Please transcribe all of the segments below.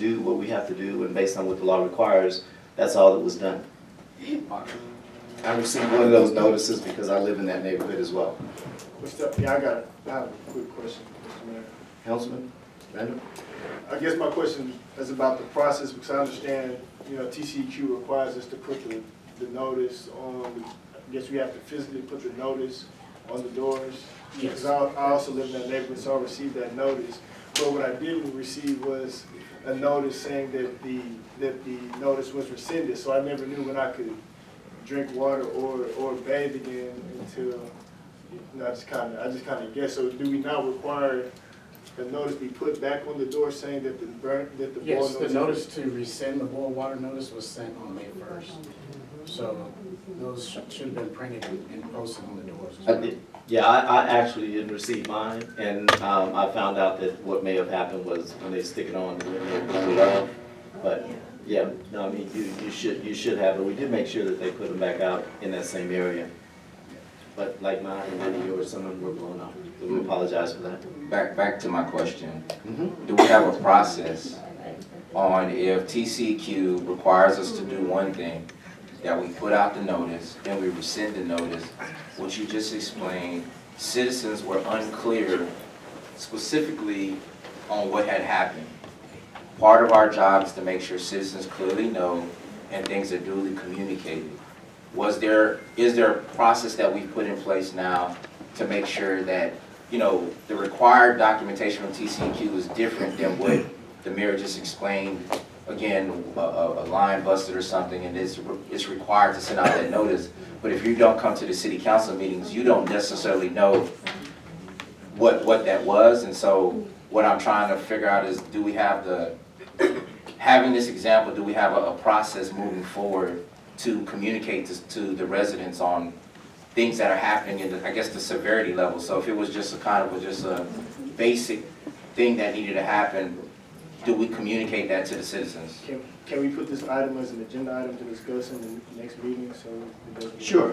do what we have to do, and based on what the law requires, that's all that was done. I received one of those notices because I live in that neighborhood as well. Yeah, I have a quick question, Mr. Mayor. Councilman Randall? I guess my question is about the process, because I understand, TCEQ requires us to put the notice on, I guess we have to physically put the notice on the doors. Yes. Because I also live in that neighborhood, so I received that notice. But what I didn't receive was a notice saying that the notice was rescinded, so I never knew when I could drink water or bathe again until, I just kind of guess. So do we now require a notice be put back on the door saying that the boil Yes, the notice? notice to rescind the boil water notice was sent on May 1st. So those should have been printed and posted on the doors as I well. did. Yeah, I actually didn't receive mine, and I found out that what may have happened was when they stick it on, they turn it off. But yeah, no, I mean you should have it. We did make sure that they put them back out in that same area. But like mine and many of yours, some of them were blown off. So we apologize for that. Back to my question. Mm-hmm. Do we have a process on if TCQ requires us to do one thing, that we put out the notice and we rescind the notice, which you just explained, citizens were unclear specifically on what had happened. Part of our job is to make sure citizens clearly know and things are duly communicated. Is there a process that we've put in place now to make sure that, the required documentation from TCQ is different than what the mayor just explained? Again, a line busted or something, and it's required to send out that notice. But if you don't come to the city council meetings, you don't necessarily know what that was. And so what I'm trying to figure out is, do we have having this example, do we have a process moving forward to communicate to the residents on things that are happening in I guess the severity level? So if it was just a basic thing that needed to happen, do we communicate that to the citizens? Can we put this item as an agenda item to discuss in the next meeting, so it doesn't get Sure.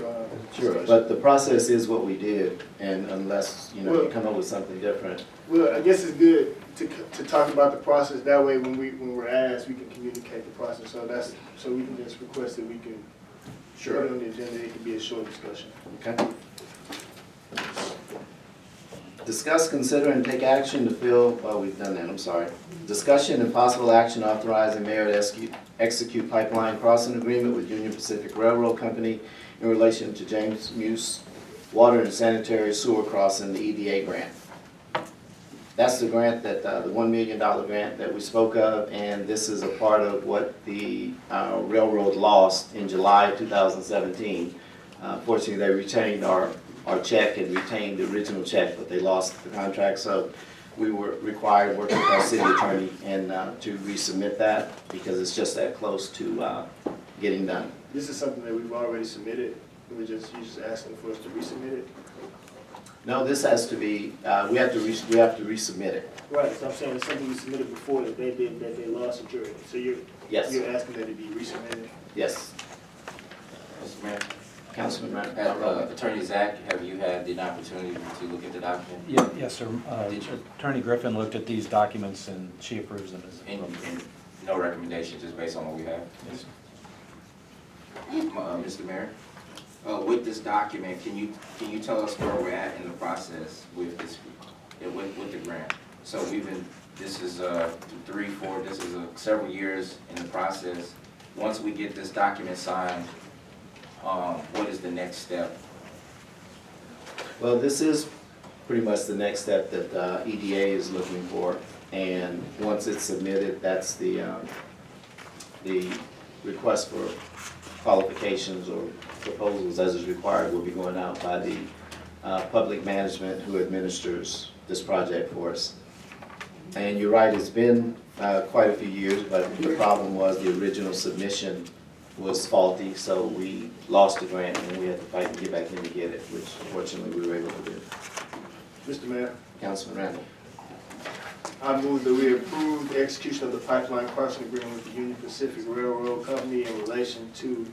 discussion? But the process is what we did, and unless you Well, come up with something different. Well, I guess it's good to talk about the process. That way, when we're asked, we can communicate the process. So we can just request that we can put it on the agenda. It can be a short discussion. Okay. Discuss, consider, and take action to fill, well, we've done that, I'm sorry. Discussion and possible action authorizing mayor to execute pipeline crossing agreement with Union Pacific Railroad Company in relation to James Muse Water and Sanitary Sewer Crossing, the EDA grant. That's the grant that, the $1 million grant that we spoke of, and this is a part of what the railroad lost in July 2017. Fortunately, they retained our check and retained the original check, but they lost the contract. So we were required, working with our city attorney, and to resubmit that because it's just that close to getting done. This is something that we've already submitted. You're just asking for us to resubmit it. No, this has to be. We have to resubmit it. Right. So I'm saying it's something we submitted before that they lost a jury. So you're asking that it be resubmitted. Yes. Mr. Mayor? Councilman Attorney Zach, have you had the opportunity to look at the document? Yes, sir. Did you? Attorney Griffin looked at these documents and she approves them as And no recommendations, just based on what we have? Yes. Mr. Mayor, with this document, can you tell us where we're at in the process with the grant? So this is 3, 4, this is several years in the process. Once we get this document signed, what is the next step? Well, this is pretty much the next step that EDA is looking for, and once it's submitted, that's the request for qualifications or proposals as is required will be going out by the public management who administers this project for us. And you're right, it's been quite a few years, but the problem was the original submission was faulty, so we lost the grant and we had to fight to get back in to get it, which fortunately we were able to do. Mr. Mayor, Councilman Randall. I move that we approve the execution of the pipeline crossing agreement with the Union Pacific Railroad Company in relation to